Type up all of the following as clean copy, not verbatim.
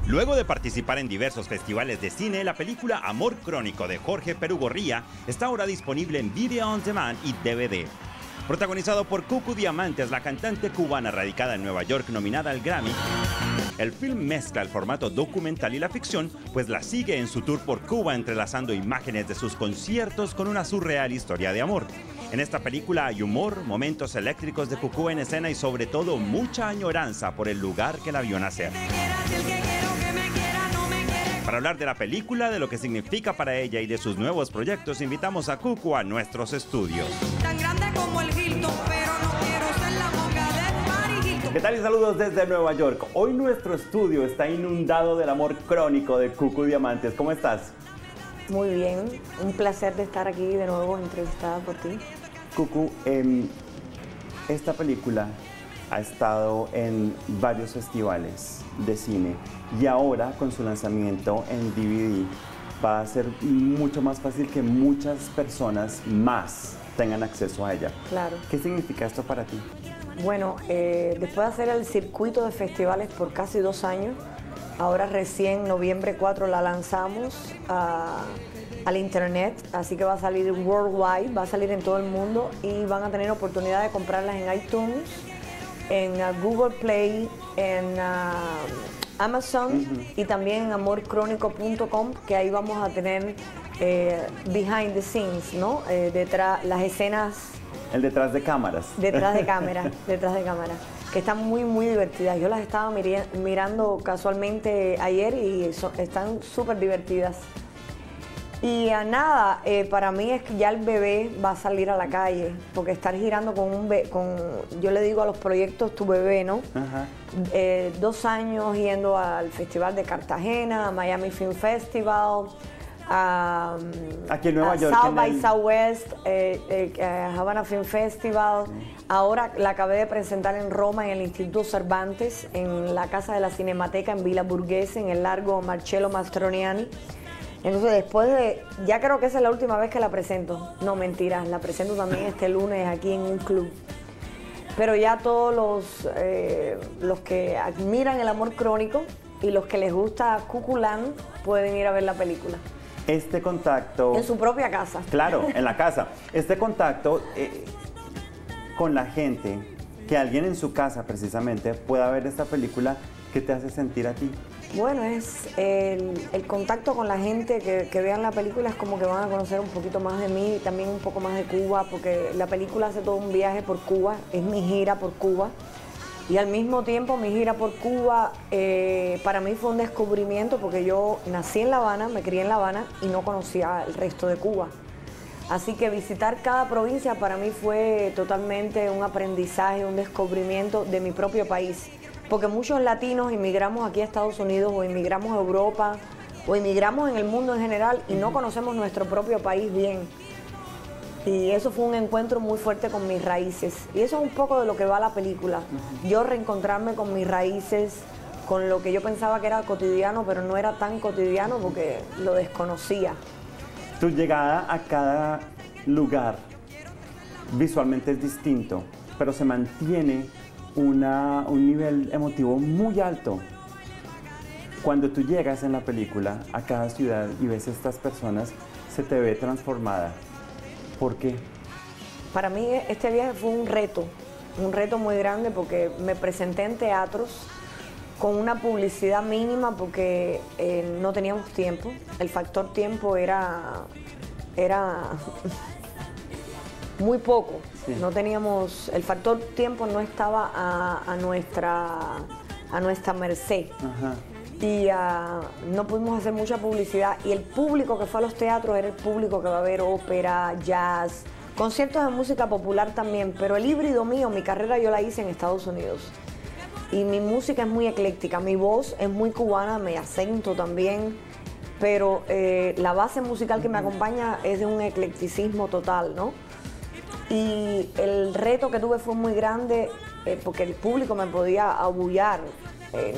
Luego de participar en diversos festivales de cine, la película Amor Crónico de Jorge Perugorría está ahora disponible en Video On Demand y DVD. Protagonizado por Cucu Diamantes, la cantante cubana radicada en Nueva York nominada al Grammy, el film mezcla el formato documental y la ficción, pues la sigue en su tour por Cuba entrelazando imágenes de sus conciertos con una surreal historia de amor. En esta película hay humor, momentos eléctricos de Cucú en escena y sobre todo mucha añoranza por el lugar que la vio nacer. Para hablar de la película, de lo que significa para ella y de sus nuevos proyectos, invitamos a Cucu a nuestros estudios. Tan grande como el Hilton, pero no quiero ser la boca de Paris Hilton. ¿Qué tal y saludos desde Nueva York? Hoy nuestro estudio está inundado del amor crónico de Cucu Diamantes. ¿Cómo estás? Muy bien, un placer de estar aquí de nuevo entrevistada por ti. Cucu, esta película ha estado en varios festivales de cine y ahora con su lanzamiento en DVD va a ser mucho más fácil que muchas personas más tengan acceso a ella. Claro. ¿Qué significa esto para ti? Bueno, después de hacer el circuito de festivales por casi 2 años, ahora recién, noviembre 4, la lanzamos al internet, así que va a salir worldwide, va a salir en todo el mundo y van a tener oportunidad de comprarlas en iTunes, en Google Play, en Amazon y también en amorcrónico.com, que ahí vamos a tener behind the scenes, ¿no? Detrás, las escenas. El detrás de cámaras. Detrás de cámaras, que están muy divertidas. Yo las estaba mirando casualmente ayer y están súper divertidas. Y nada, para mí es que ya el bebé va a salir a la calle, porque estar girando con un bebé, yo le digo a los proyectos tu bebé, ¿no? Ajá. 2 años yendo al Festival de Cartagena, a Miami Film Festival, aquí en Nueva York, South by Southwest, Havana Film Festival. Ahora la acabé de presentar en Roma, en el Instituto Cervantes, en la Casa de la Cinemateca, en Villa Borghese, en el largo Marcello Mastroianni. Entonces después ya creo que esa es la última vez que la presento. No, mentiras, la presento también este lunes aquí en un club. Pero ya todos los que admiran el amor crónico y los que les gusta Cuculán pueden ir a ver la película. Este contacto... En su propia casa. Claro, en la casa. Este contacto con la gente, que alguien en su casa precisamente pueda ver esta película, ¿qué te hace sentir a ti? Bueno, es el contacto con la gente que vean la película, es como que van a conocer un poquito más de mí y también un poco más de Cuba, porque la película hace todo un viaje por Cuba, es mi gira por Cuba. Y al mismo tiempo mi gira por Cuba para mí fue un descubrimiento, porque yo nací en La Habana, me crié en La Habana y no conocía el resto de Cuba. Así que visitar cada provincia para mí fue totalmente un aprendizaje, un descubrimiento de mi propio país. Porque muchos latinos inmigramos aquí a Estados Unidos o inmigramos a Europa o inmigramos en el mundo en general y no conocemos nuestro propio país bien. Y eso fue un encuentro muy fuerte con mis raíces. Y eso es un poco de lo que va la película. Yo reencontrarme con mis raíces, con lo que yo pensaba que era cotidiano, pero no era tan cotidiano porque lo desconocía. Tu llegada a cada lugar visualmente es distinto, pero se mantiene un nivel emotivo muy alto. Cuando tú llegas en la película a cada ciudad y ves a estas personas, se te ve transformada. ¿Por qué? Para mí este viaje fue un reto muy grande, porque me presenté en teatros con una publicidad mínima porque no teníamos tiempo. El factor tiempo era muy poco. Sí. No teníamos, el factor tiempo no estaba a nuestra merced. Ajá. Y no pudimos hacer mucha publicidad, y el público que fue a los teatros era el público que va a ver ópera, jazz, conciertos de música popular también, pero el híbrido mío, mi carrera yo la hice en Estados Unidos y mi música es muy ecléctica, mi voz es muy cubana, mi acento también, pero la base musical que me acompaña es de un eclecticismo total, ¿no? Y el reto que tuve fue muy grande porque el público me podía abullar,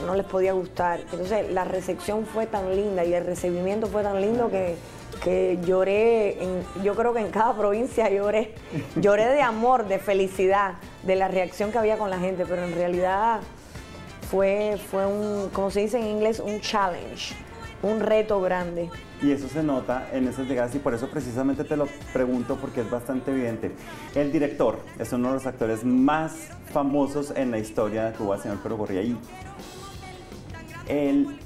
no les podía gustar. Entonces la recepción fue tan linda y el recibimiento fue tan lindo que lloré, yo creo que en cada provincia lloré de amor, de felicidad, de la reacción que había con la gente, pero en realidad fue un, como se dice en inglés, un challenge, un reto grande. Y eso se nota en esas llegadas y por eso precisamente te lo pregunto porque es bastante evidente. El director es uno de los actores más famosos en la historia de Cuba, señor Perugorría, y él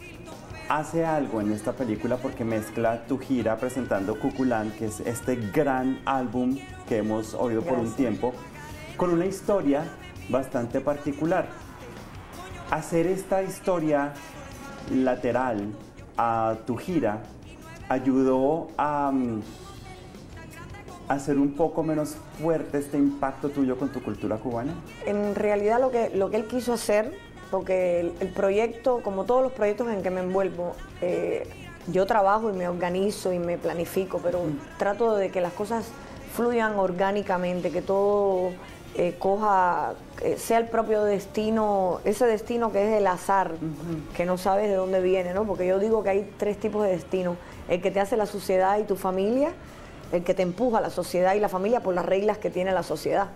hace algo en esta película porque mezcla tu gira presentando Cuculán, que es este gran álbum que hemos oído por un tiempo, con una historia bastante particular. Hacer esta historia lateral a tu gira ayudó a hacer un poco menos fuerte este impacto tuyo con tu cultura cubana. En realidad lo que él quiso hacer, porque el proyecto, como todos los proyectos en que me envuelvo, yo trabajo y me organizo y me planifico, pero trato de que las cosas fluyan orgánicamente, que todo sea el propio destino, ese destino que es el azar, que no sabes de dónde viene, ¿no? Porque yo digo que hay 3 tipos de destino: el que te hace la sociedad y tu familia, el que te empuja a la sociedad y la familia por las reglas que tiene la sociedad,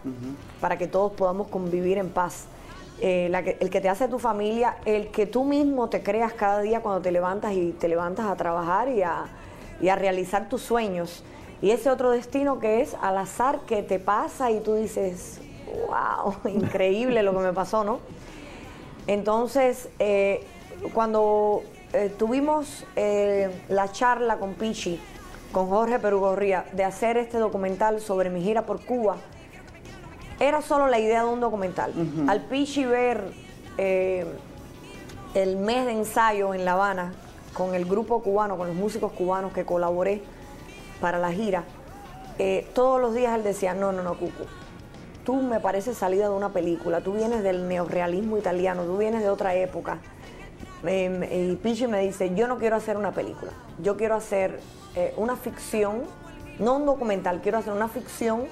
para que todos podamos convivir en paz. El que te hace tu familia, el que tú mismo te creas cada día cuando te levantas a trabajar y a realizar tus sueños. Y ese otro destino que es al azar, que te pasa y tú dices, wow, increíble lo que me pasó, ¿no? Entonces, cuando tuvimos la charla con Pichi, con Jorge Perugorría, de hacer este documental sobre mi gira por Cuba, era solo la idea de un documental. Al Pichi ver el mes de ensayo en La Habana con el grupo cubano, con los músicos cubanos que colaboré para la gira, todos los días él decía, no, Cucu, tú me pareces salida de una película, tú vienes del neorrealismo italiano, tú vienes de otra época. Y Pichi me dice, yo no quiero hacer una película, yo quiero hacer una ficción, no un documental, quiero hacer una ficción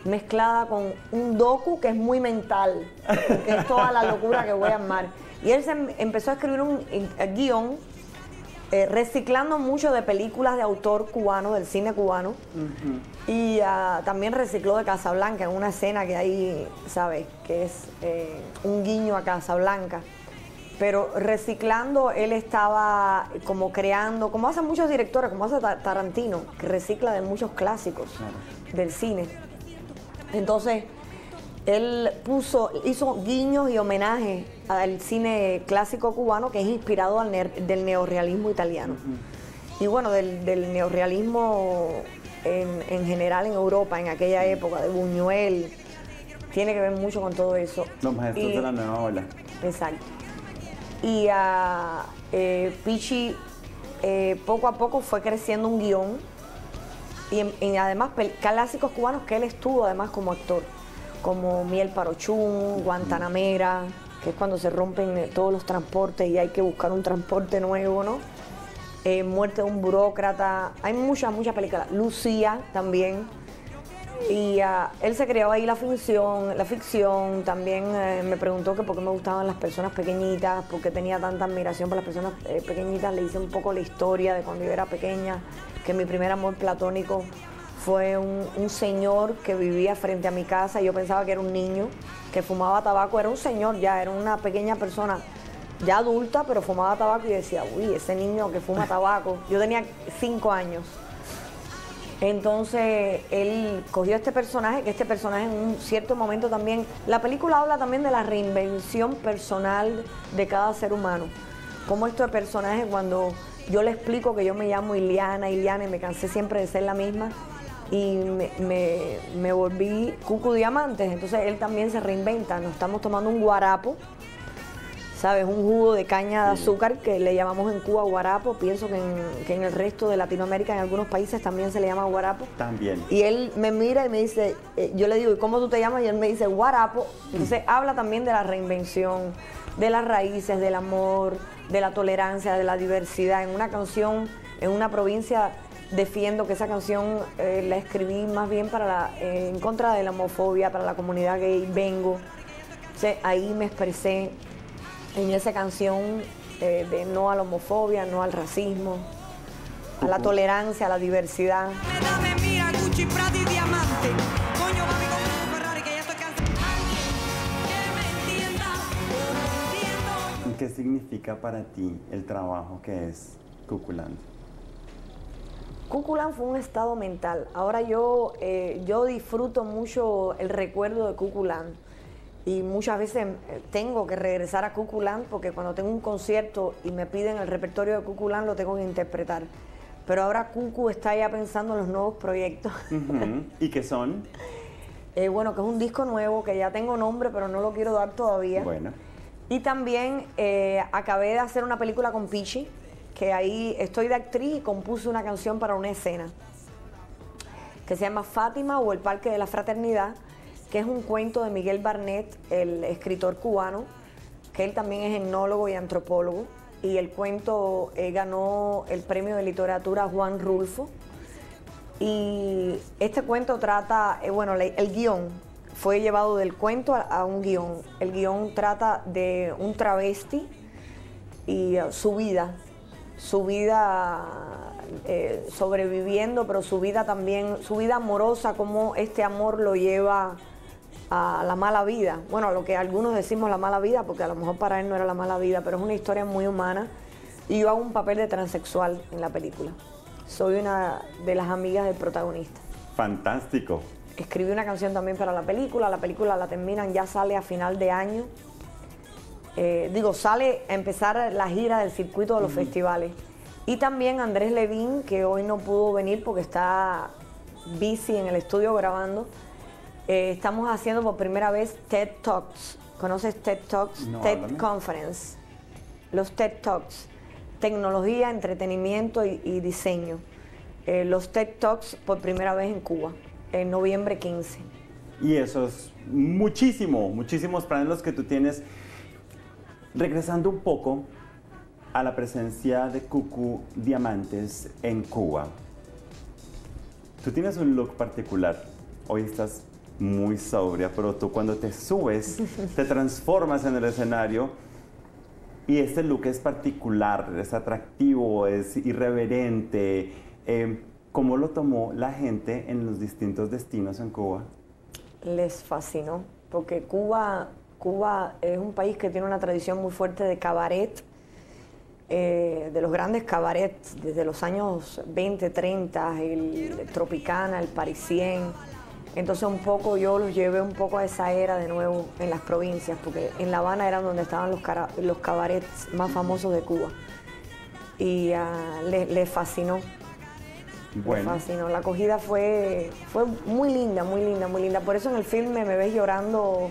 mezclada con un docu que es muy mental, que es toda la locura que voy a armar. Y él empezó a escribir un guión reciclando mucho de películas de autor cubano, del cine cubano, y también recicló de Casablanca, en una escena que hay, ¿sabes?, que es un guiño a Casablanca. Pero reciclando, él estaba como creando, como hacen muchos directores, como hace Tarantino, que recicla de muchos clásicos del cine. Entonces, él hizo guiños y homenajes al cine clásico cubano, que es inspirado del neorrealismo italiano. Y bueno, del neorrealismo en general en Europa, en aquella época, de Buñuel, tiene que ver mucho con todo eso. Los maestros de la nueva ola. Exacto. Y Pichi poco a poco fue creciendo un guión y además clásicos cubanos que él estuvo además como actor, como Miel Parochún, Guantanamera, que es cuando se rompen todos los transportes y hay que buscar un transporte nuevo, ¿no? Muerte de un burócrata, hay muchas películas. Lucía también. Y él se creó ahí la ficción, también me preguntó que por qué me gustaban las personas pequeñitas, por qué tenía tanta admiración por las personas pequeñitas. Le hice un poco la historia de cuando yo era pequeña, que mi primer amor platónico fue un señor que vivía frente a mi casa y yo pensaba que era un niño, que fumaba tabaco, era un señor ya, era una pequeña persona ya adulta, pero fumaba tabaco y decía, uy, ese niño que fuma tabaco. Yo tenía 5 años. Entonces él cogió este personaje, que este personaje en un cierto momento también, la película habla también de la reinvención personal de cada ser humano. Como este personaje, cuando yo le explico que yo me llamo Iliana, y me cansé siempre de ser la misma y me volví Cucu Diamantes, entonces él también se reinventa. Nos estamos tomando un guarapo, ¿sabes? Un jugo de caña de azúcar que le llamamos en Cuba guarapo. Pienso que en el resto de Latinoamérica, en algunos países también se le llama guarapo. También. Y él me mira y me dice, yo le digo, ¿y cómo tú te llamas? Y él me dice, guarapo. Entonces habla también de la reinvención, de las raíces, del amor, de la tolerancia, de la diversidad. En una canción, en una provincia, defiendo que esa canción la escribí más bien en contra de la homofobia, para la comunidad gay. Vengo. Entonces ahí me expresé en esa canción de no a la homofobia, no al racismo, a la tolerancia, a la diversidad. Dame, mira, Gucci, Prada y diamante. Coño, mami, con un Ferrari que ya estoy cansada. Que me entienda, entiendo ¿Qué significa para ti el trabajo que es Cuculán? Cuculán fue un estado mental. Ahora yo disfruto mucho el recuerdo de Cuculán y muchas veces tengo que regresar a Cuculán porque cuando tengo un concierto y me piden el repertorio de Cuculán lo tengo que interpretar. Pero ahora Cucu está ya pensando en los nuevos proyectos. ¿Y qué son? Bueno, que es un disco nuevo que ya tengo nombre pero no lo quiero dar todavía. Bueno. Y también acabé de hacer una película con Pichi, que ahí estoy de actriz y compuse una canción para una escena que se llama Fátima o El Parque de la Fraternidad, que es un cuento de Miguel Barnett, el escritor cubano, que él también es etnólogo y antropólogo, y el cuento ganó el premio de literatura Juan Rulfo. Y este cuento trata, bueno, el guión fue llevado del cuento a un guión. El guión trata de un travesti y su vida sobreviviendo, pero su vida también, su vida amorosa, cómo este amor lo lleva a la mala vida. Bueno, a lo que algunos decimos la mala vida, porque a lo mejor para él no era la mala vida, pero es una historia muy humana. Y yo hago un papel de transexual en la película. Soy una de las amigas del protagonista. Fantástico. Escribí una canción también para la película la terminan, ya sale a final de año. Sale a empezar la gira del circuito de los festivales. Y también Andrés Levín, que hoy no pudo venir porque está busy en el estudio grabando. Estamos haciendo por primera vez TED Talks. ¿Conoces TED Talks? No, TED háblame. Conference. Los TED Talks. Tecnología, entretenimiento y diseño. Los TED Talks por primera vez en Cuba, en noviembre 15. Y eso es muchísimos planes los que tú tienes. Regresando un poco a la presencia de Cucu Diamantes en Cuba. Tú tienes un look particular. Hoy estás muy sobria, pero tú cuando te subes, te transformas en el escenario y este look es particular, es atractivo, es irreverente. ¿Cómo lo tomó la gente en los distintos destinos en Cuba? Les fascinó, porque Cuba es un país que tiene una tradición muy fuerte de cabaret, de los grandes cabarets desde los años 20, 30, el Tropicana, el Parisien. Entonces un poco yo los llevé un poco a esa era de nuevo en las provincias, porque en La Habana eran donde estaban los cabarets más famosos de Cuba. Y les fascinó. Bueno. Me fascinó. La acogida fue muy linda, muy linda, muy linda. Por eso en el filme me ves llorando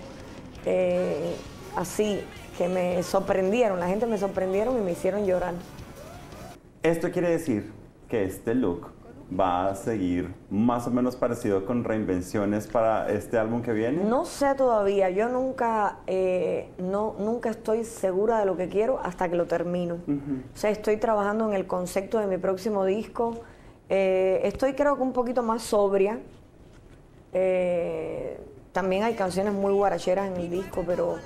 así, que me sorprendieron. La gente me sorprendieron y me hicieron llorar. Esto quiere decir que este look va a seguir más o menos parecido con reinvenciones para este álbum que viene. No sé todavía. Yo nunca estoy segura de lo que quiero hasta que lo termino. O sea, estoy trabajando en el concepto de mi próximo disco. Estoy creo que un poquito más sobria. También hay canciones muy guaracheras en el disco, pero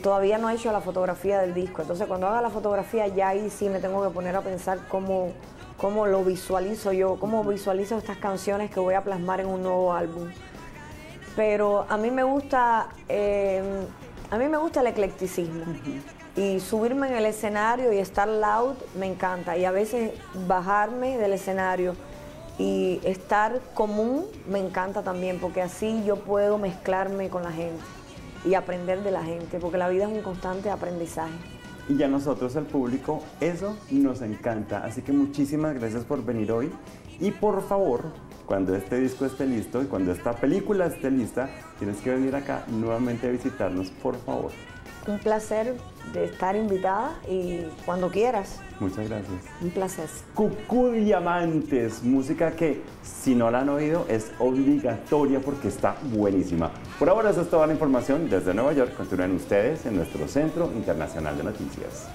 todavía no he hecho la fotografía del disco. Entonces cuando haga la fotografía ya ahí sí me tengo que poner a pensar cómo lo visualizo yo, cómo visualizo estas canciones que voy a plasmar en un nuevo álbum. Pero a mí me gusta el eclecticismo. Y subirme en el escenario y estar loud me encanta. Y a veces bajarme del escenario y estar común me encanta también, porque así yo puedo mezclarme con la gente y aprender de la gente, porque la vida es un constante aprendizaje. Y a nosotros, el público, eso nos encanta. Así que muchísimas gracias por venir hoy. Y por favor, cuando este disco esté listo y cuando esta película esté lista, tienes que venir acá nuevamente a visitarnos, por favor. Un placer de estar invitada y cuando quieras. Muchas gracias. Un placer. Cucu Diamantes, música que si no la han oído es obligatoria porque está buenísima. Por ahora esa es toda la información desde Nueva York. Continúen ustedes en nuestro Centro Internacional de Noticias.